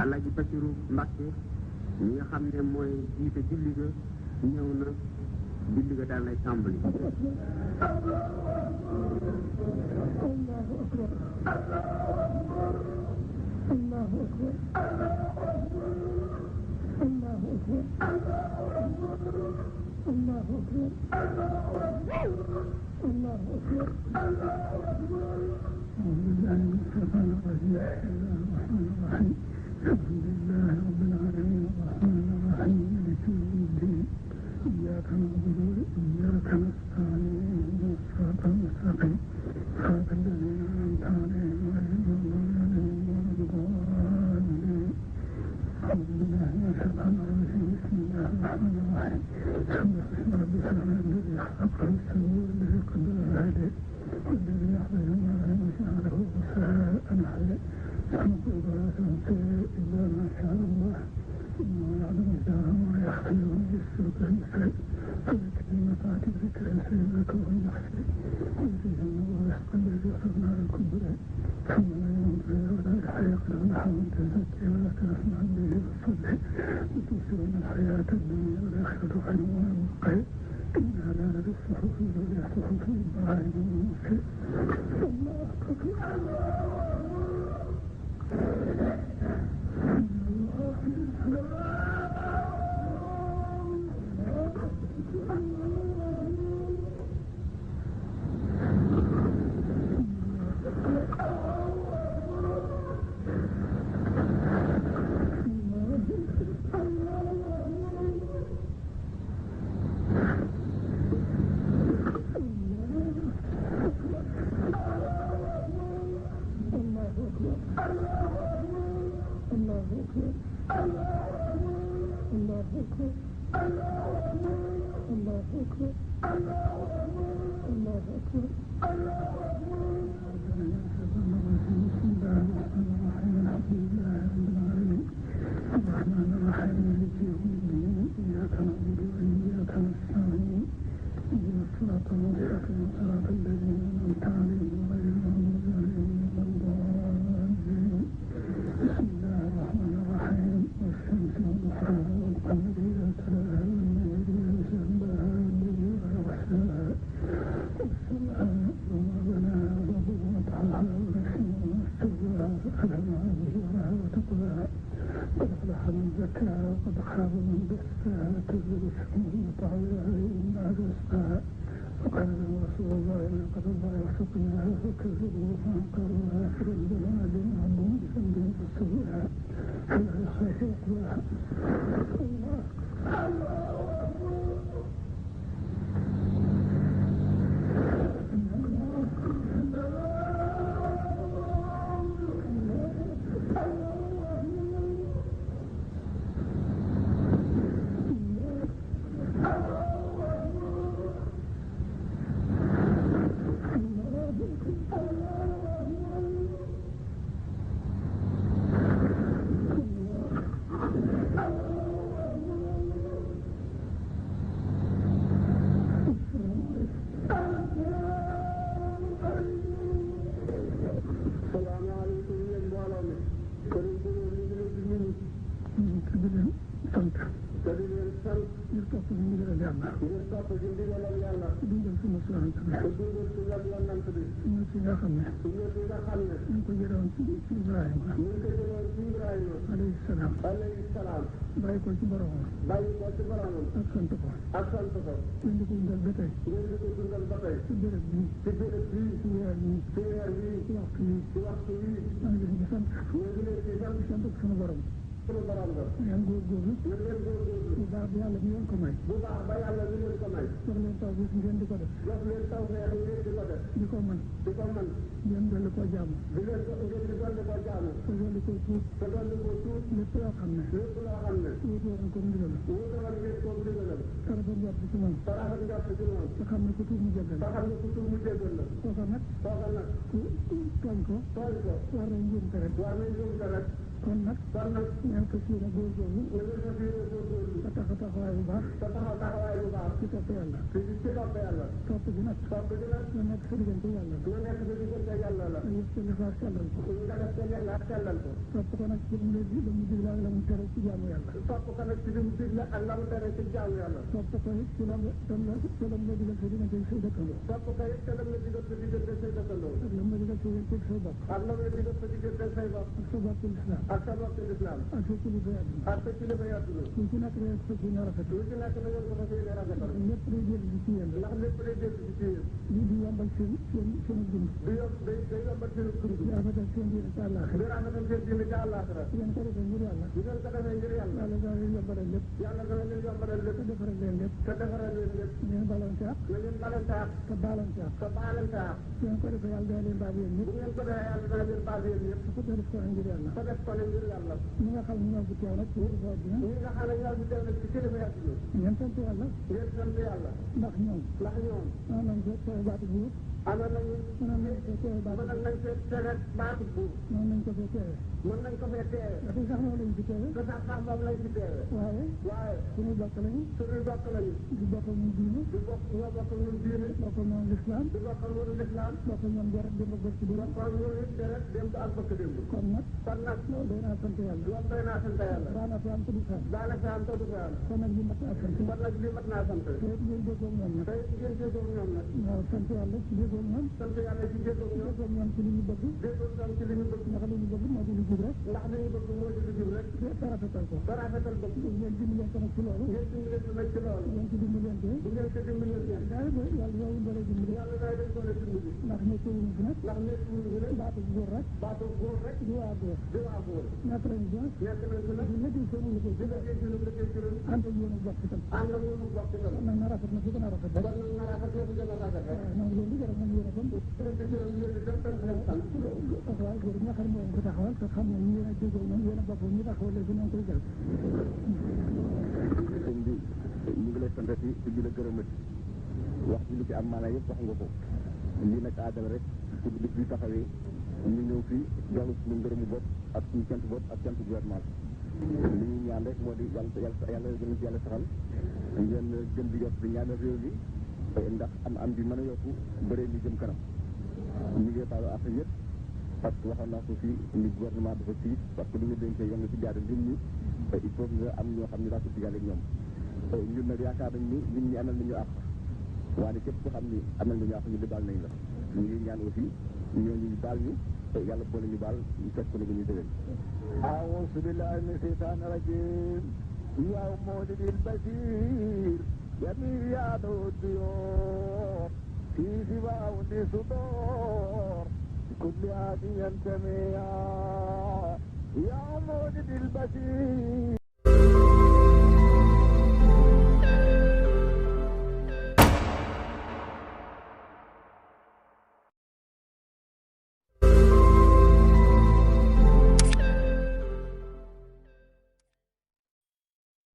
Alaaji Basiru Mbàkke ñi nga xam ne mooy jiite julli ga ñëw na julli ga daal lay tàmbali. الحمد لله رب العالمين الرحمن الرحيم مالك يوم الدين إياك نعبد وإياك نستعين اهدنا الصراط المستقيم صراط الذين أنعمت عليهم غير المغضوب عليهم ولا الضالين أعوذ بالله من الشيطان الرجيم بسم الله الرحمن الرحيم سبح اسم ربك الذي خلق فسوى والذي قدر فهدى والذي أخرج المرعى فجعله غثاء أحوى سنقول لا تنسى إلا ما شاء الله إنه يعلم الجهر وما يخفي وما يسرك المسائل فذكر المطاعة ذكر سيدك ويخفي ويجزم ورزق الذي يصرنا على الكبرى ثم لا ينظر ولا يحيق لها من تزكي ولا تسمع به وصلي وتؤثرون الحياة الدنيا والآخرة خير وأبقى إن هذا لفي الصحف الأولى صحف إبراهيم وموسى الله أكبر kon nag ñoo ko siy na góorgóorlu te taxawaay bu baax ci topp yàlla topp gi nag ñu nekk sa diggante yàlla la ñu yëpp ci lifaas sellal ko topp ko nag ci la mu digle ak la mu tere ci jaamu yàlla topp ko it ci la mu digal sa diggante say dëkkandoo ak la mu digal sa diggante say bopp ak sa bopp l'islam ak sa kilifa àdduna ku ci nekk rek sa ci na rafet lépp day dellu ci yéen lii di yombal seen dund day yombal seen dund di rafetal seen diine ci àllaaxira ngeen ko defee ngir yàlla yàlla dana leen yombalal lépp te defaral leen lépp ngeen balante ak te baalante ak ngeen ko defee yàlla dana leen baal yéen ñëpp ko def ko ngir yàlla ñi nga xam ne ñoo fi teew nag ci kilifa àdduna ngeen sant yàlla ndax ñoom noonu lañ ko teew baatu buur noonu lañ ko teew baatu buur noonu lañ ko fee teewe dafa sax moom lañ fi teewe waaye suñu bokk lañu di bokk ñun diine bokk ñoom l'islam bokk ñoom deret démb ak bëkk démb kon nag loolu doy naa sant yàlla daana fi am tudd fan kon nag li mat naa sant te ngeen déggoo ñoom nag waaw sant yàlla ci déggoo ñoom ci li ñu bëgg ndax li ñu bëgg moo di lu jub rek te rafetal ko ngeen dimbaleen ko nag ci loolu ngeen ci dimbalante daal yàlla yow doole dimbali ndax nekkewuñu fi nag baatu góor rek di waa góor nekk nañ fi nag di liggéey seen liggéey ànd ak yéen a bokk itam kon nag na rafet na fi gën a rafet rek noonu leen di gërëm nañ yéen a tam waaw góor ñi nga xam ne moo ko taxawal te xam ne yéen a déggoo ñoom yéen a bokk ñu taxawal léegi ñoo ngi koy jël sëñ bi ñu ngi lay sant ci di la gërëmati wax ji li ci am maanaam yëpp wax nga ko lii nag aadala rek pour bis bi taxawee ñu ñëw fii jox suñu ngërëmu bopp ak suñu cant bopp ak cant gouvernement li ñuy ñaan rek moo di yàlla gën ci yàlla saxal ngeen gën di yokk di ñaanal réew mi ndax am bi mën a yokku bëree li jëm kanam ñu ngi baalu ak yëpp parce que waxoon naa ko fii ni gouvernement dafa tiit parce que li nga dénkee yoon nga ci jaarale nit ñi il faut nga am ñoo xam ne daa ko digale ñoom ñun nag yaakaar nañ ni nit ñi amal nañu àq waaye képp ko xam ni amal nañu àq ñu di baal nañ la ñu ngi ñaan aussi ñooñu baal ñu yàlla boole ñu baal ñu fekk ko ne ñuy déwén أعوذ بالله من الشيطان الرجيم يا مولد البشير جميع الديور في سباع صدور كل هادي ينتمي يا مولد البشير